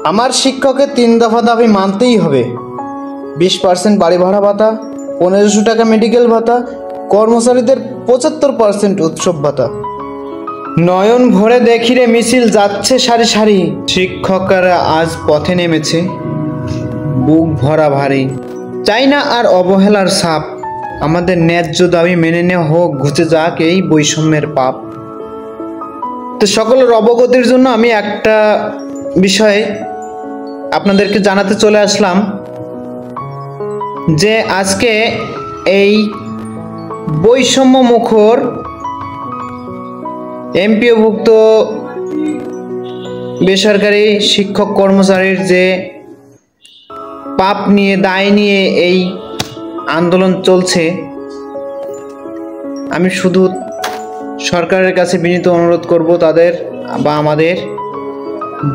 আমার শিক্ষকের 3 দফা দাবি মানতেই হবে। 20% বাড়ি ভাড়া ভাতা, 1500 টাকা মেডিকেল ভাতা, কর্মচারীদের 75% উৎসব ভাতা। নয়ন ভরে দেখিরে মিছিল যাচ্ছে সারি সারি, শিক্ষকরা আজ পথে নেমেছে বুক ভরা ভারী। চাই না আর অবহেলার ছাপ, আমাদের ন্যায্য দাবি মেনে নেওয়া হোক, ঘুচে যাক এই বৈষম্যের পাপ। তো সকলের অবগতির জন্য আমি একটা বিষয় আপনাদেরকে জানাতে চলে আসলাম যে আজকে এই বৈষম্য মুখর এমপিওভুক্ত বেসরকারি শিক্ষক কর্মচারীর যে পাপ নিয়ে দায় নিয়ে এই আন্দোলন চলছে, আমি শুধু সরকারের কাছে বিনীত অনুরোধ করব তাদের বা আমাদের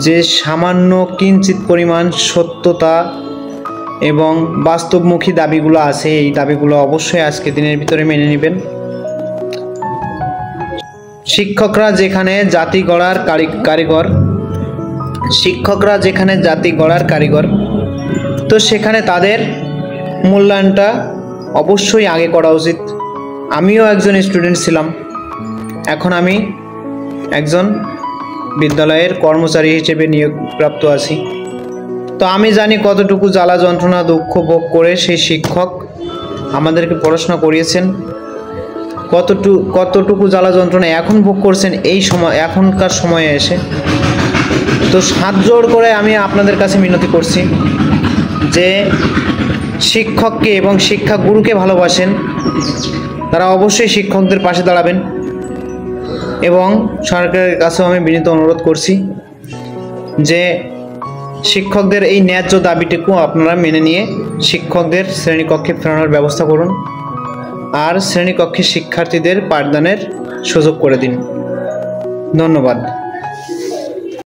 যে সামান্য কিঞ্চিত পরিমাণ সত্যতা এবং বাস্তবমুখী দাবিগুলো আছে, এই দাবিগুলো অবশ্যই আজকে দিনের ভিতরে মেনে নেবেন। শিক্ষকরা যেখানে জাতি গড়ার কারিগর, শিক্ষকরা যেখানে জাতি গড়ার কারিগর, তো সেখানে তাদের মূল্যায়নটা অবশ্যই আগে করা উচিত। আমিও একজন স্টুডেন্ট ছিলাম, এখন আমি একজন বিদ্যালয়ের কর্মচারী হিসেবে নিয়োগপ্রাপ্ত আছি। তো আমি জানি কতটুকু জ্বালা যন্ত্রণা দুঃখ ভোগ করে সেই শিক্ষক আমাদেরকে পড়াশোনা করিয়েছেন, কতটুকু জ্বালা যন্ত্রণা এখন ভোগ করছেন এই সময়, এখনকার সময়ে এসে। তো হাত জোড় করে আমি আপনাদের কাছে মিনতি করছি যে শিক্ষককে এবং শিক্ষাগুরুকে ভালোবাসেন, তারা অবশ্যই শিক্ষকদের পাশে দাঁড়াবেন। এবং সরকারের কাছেও আমি বিনীত অনুরোধ করছি যে শিক্ষকদের এই ন্যায্য দাবিটুকু আপনারা মেনে নিয়ে শিক্ষকদের শ্রেণীকক্ষে ফেরানোর ব্যবস্থা করুন, আর শ্রেণীকক্ষে শিক্ষার্থীদের পাঠদানের সুযোগ করে দিন। ধন্যবাদ।